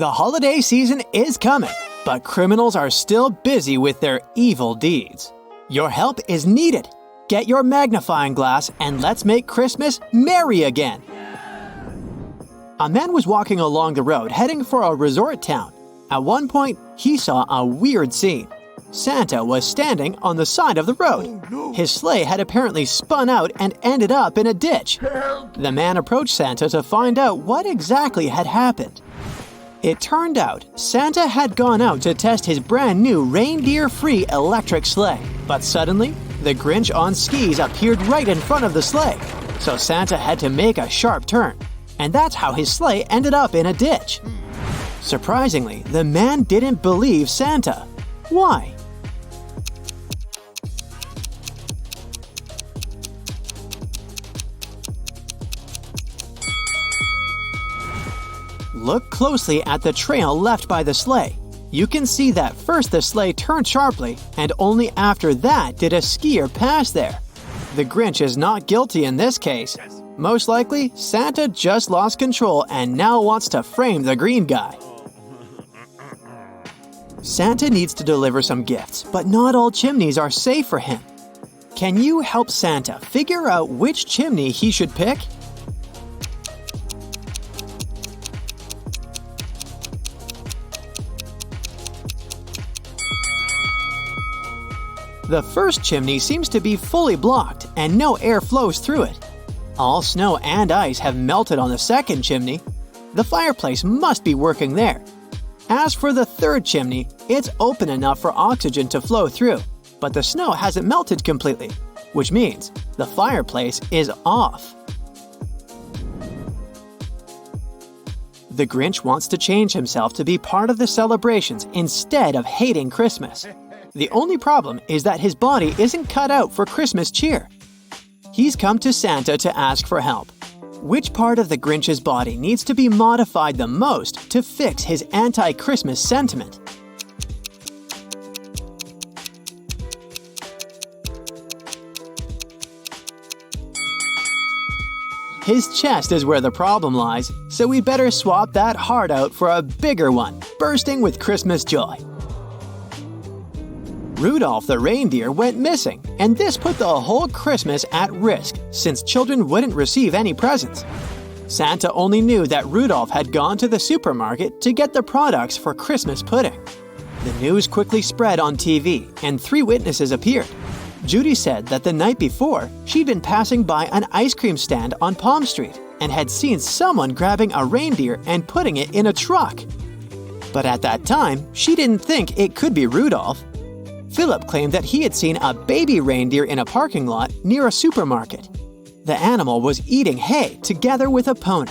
The holiday season is coming, but criminals are still busy with their evil deeds. Your help is needed. Get your magnifying glass and let's make Christmas merry again. A man was walking along the road heading for a resort town. At one point, he saw a weird scene. Santa was standing on the side of the road. His sleigh had apparently spun out and ended up in a ditch. The man approached Santa to find out what exactly had happened. It turned out Santa had gone out to test his brand new reindeer-free electric sleigh. But suddenly, the Grinch on skis appeared right in front of the sleigh. So Santa had to make a sharp turn. And that's how his sleigh ended up in a ditch. Surprisingly, the man didn't believe Santa. Why? Look closely at the trail left by the sleigh. You can see that first the sleigh turned sharply, and only after that did a skier pass there. The Grinch is not guilty in this case. Most likely, Santa just lost control and now wants to frame the green guy. Santa needs to deliver some gifts, but not all chimneys are safe for him. Can you help Santa figure out which chimney he should pick? The first chimney seems to be fully blocked and no air flows through it. All snow and ice have melted on the second chimney. The fireplace must be working there. As for the third chimney, it's open enough for oxygen to flow through, but the snow hasn't melted completely, which means the fireplace is off. The Grinch wants to change himself to be part of the celebrations instead of hating Christmas. The only problem is that his body isn't cut out for Christmas cheer. He's come to Santa to ask for help. Which part of the Grinch's body needs to be modified the most to fix his anti-Christmas sentiment? His chest is where the problem lies, so we'd better swap that heart out for a bigger one, bursting with Christmas joy. Rudolph the reindeer went missing, and this put the whole Christmas at risk since children wouldn't receive any presents. Santa only knew that Rudolph had gone to the supermarket to get the products for Christmas pudding. The news quickly spread on TV, and 3 witnesses appeared. Judy said that the night before, she'd been passing by an ice cream stand on Palm Street and had seen someone grabbing a reindeer and putting it in a truck. But at that time, she didn't think it could be Rudolph. Philip claimed that he had seen a baby reindeer in a parking lot near a supermarket. The animal was eating hay together with a pony.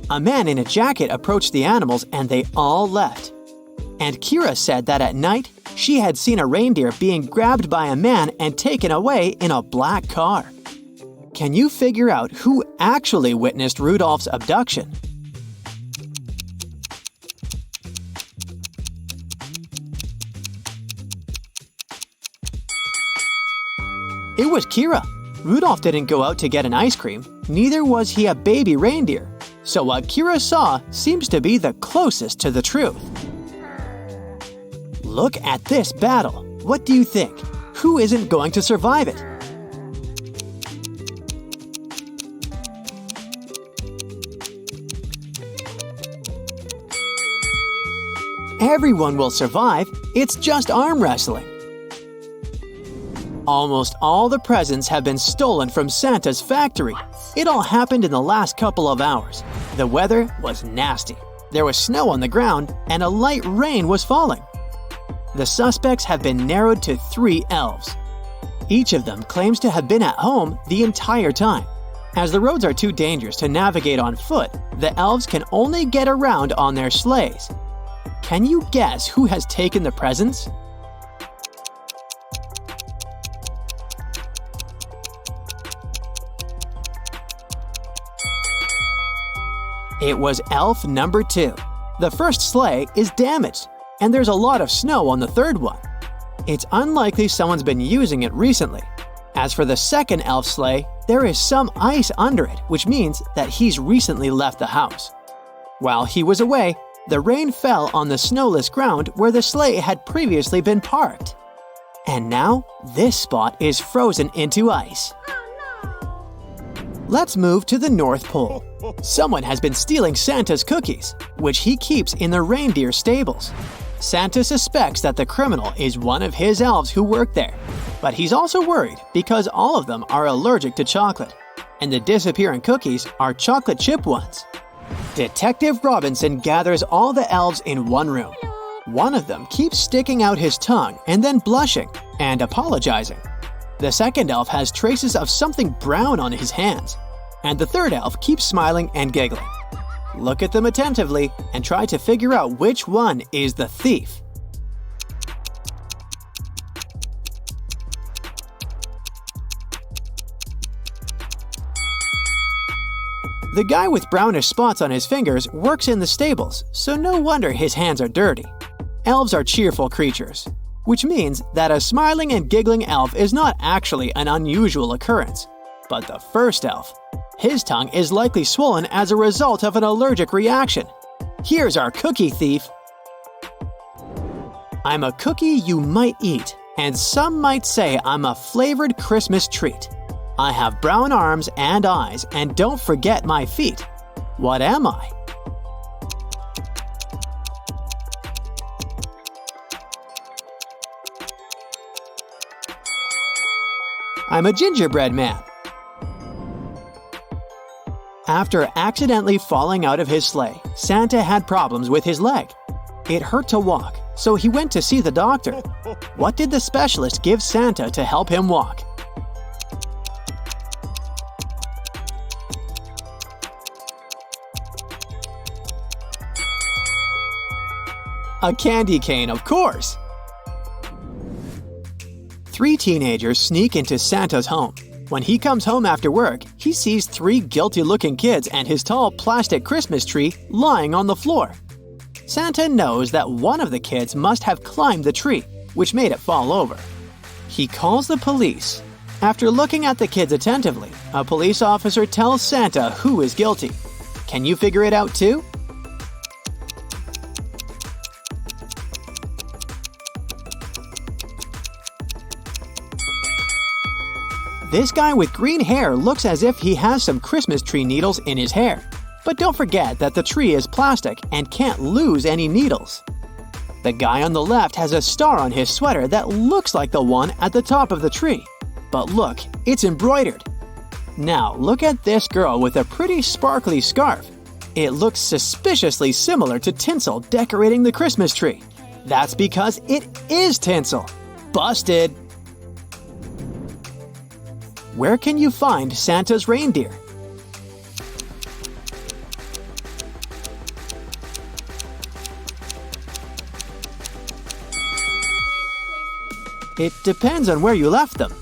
A man in a jacket approached the animals and they all left. And Kira said that at night, she had seen a reindeer being grabbed by a man and taken away in a black car. Can you figure out who actually witnessed Rudolph's abduction? It was Kira. Rudolph didn't go out to get an ice cream, neither was he a baby reindeer. So what Kira saw seems to be the closest to the truth. Look at this battle. What do you think? Who isn't going to survive it? Everyone will survive. It's just arm wrestling. Almost all the presents have been stolen from Santa's factory. It all happened in the last couple of hours. The weather was nasty. There was snow on the ground and a light rain was falling. The suspects have been narrowed to 3 elves. Each of them claims to have been at home the entire time. As the roads are too dangerous to navigate on foot, the elves can only get around on their sleighs. Can you guess who has taken the presents? It was elf number 2. The first sleigh is damaged, and there's a lot of snow on the third one. It's unlikely someone's been using it recently. As for the second elf sleigh, there is some ice under it, which means that he's recently left the house. While he was away, The rain fell on the snowless ground where the sleigh had previously been parked. And now, this spot is frozen into ice. Let's move to the North Pole. Someone has been stealing Santa's cookies, which he keeps in the reindeer stables. Santa suspects that the criminal is one of his elves who work there, but he's also worried because all of them are allergic to chocolate, and the disappearing cookies are chocolate chip ones. Detective Robinson gathers all the elves in one room. One of them keeps sticking out his tongue and then blushing and apologizing. The second elf has traces of something brown on his hands, and the third elf keeps smiling and giggling. Look at them attentively and try to figure out which one is the thief. The guy with brownish spots on his fingers works in the stables, so no wonder his hands are dirty. Elves are cheerful creatures, which means that a smiling and giggling elf is not actually an unusual occurrence. But the first elf, his tongue is likely swollen as a result of an allergic reaction. Here's our cookie thief. I'm a cookie you might eat, and some might say I'm a flavored Christmas treat. I have brown arms and eyes, and don't forget my feet. What am I? I'm a gingerbread man. After accidentally falling out of his sleigh, Santa had problems with his leg. It hurt to walk, so he went to see the doctor. What did the specialist give Santa to help him walk? A candy cane, of course! 3 teenagers sneak into Santa's home. When he comes home after work, he sees 3 guilty-looking kids and his tall plastic Christmas tree lying on the floor. Santa knows that one of the kids must have climbed the tree, which made it fall over. He calls the police. After looking at the kids attentively, a police officer tells Santa who is guilty. Can you figure it out too? This guy with green hair looks as if he has some Christmas tree needles in his hair. But don't forget that the tree is plastic and can't lose any needles. The guy on the left has a star on his sweater that looks like the one at the top of the tree. But look, it's embroidered. Now look at this girl with a pretty sparkly scarf. It looks suspiciously similar to tinsel decorating the Christmas tree. That's because it is tinsel. Busted! Where can you find Santa's reindeer? It depends on where you left them.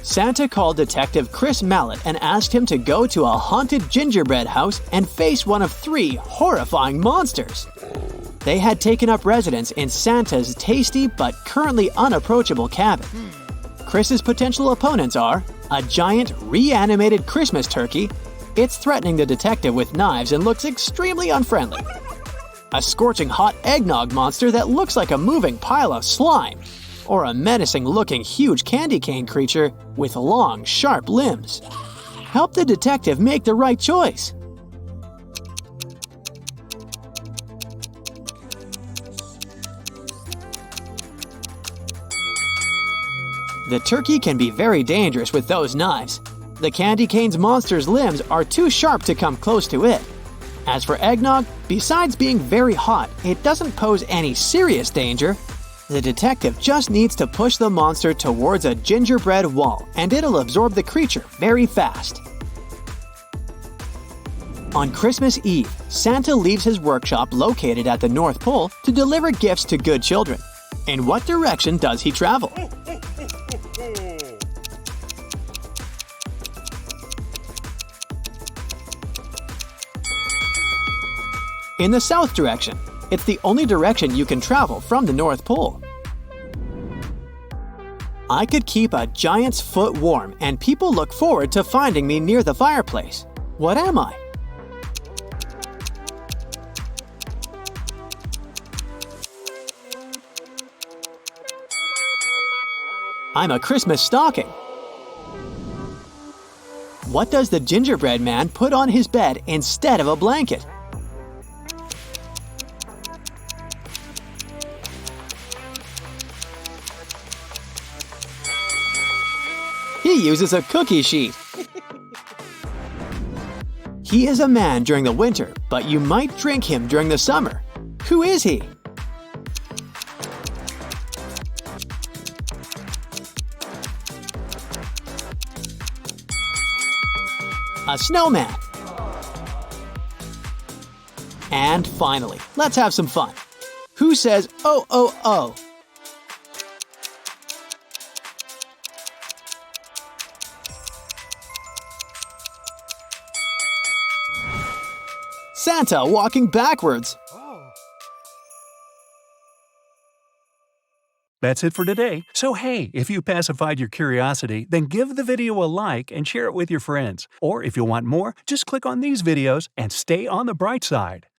Santa called Detective Chris Mallet and asked him to go to a haunted gingerbread house and face one of 3 horrifying monsters. They had taken up residence in Santa's tasty but currently unapproachable cabin. Chris's potential opponents are a giant reanimated Christmas turkey. It's threatening the detective with knives and looks extremely unfriendly. A scorching hot eggnog monster that looks like a moving pile of slime. Or a menacing-looking huge candy cane creature with long, sharp limbs. Help the detective make the right choice. The turkey can be very dangerous with those knives. The candy cane's monster's limbs are too sharp to come close to it. As for eggnog, besides being very hot, it doesn't pose any serious danger. The detective just needs to push the monster towards a gingerbread wall, and it'll absorb the creature very fast. On Christmas Eve, Santa leaves his workshop located at the North Pole to deliver gifts to good children. In what direction does he travel? In the south direction. It's the only direction you can travel from the North Pole. I could keep a giant's foot warm, and people look forward to finding me near the fireplace. What am I? I'm a Christmas stocking. What does the gingerbread man put on his bed instead of a blanket? He uses a cookie sheet. He is a man during the winter, but you might drink him during the summer. Who is he? A snowman. And finally, let's have some fun. Who says oh, oh, oh? Santa walking backwards. That's it for today. So hey, if you pacified your curiosity, then give the video a like and share it with your friends. Or if you want more, just click on these videos and stay on the bright side.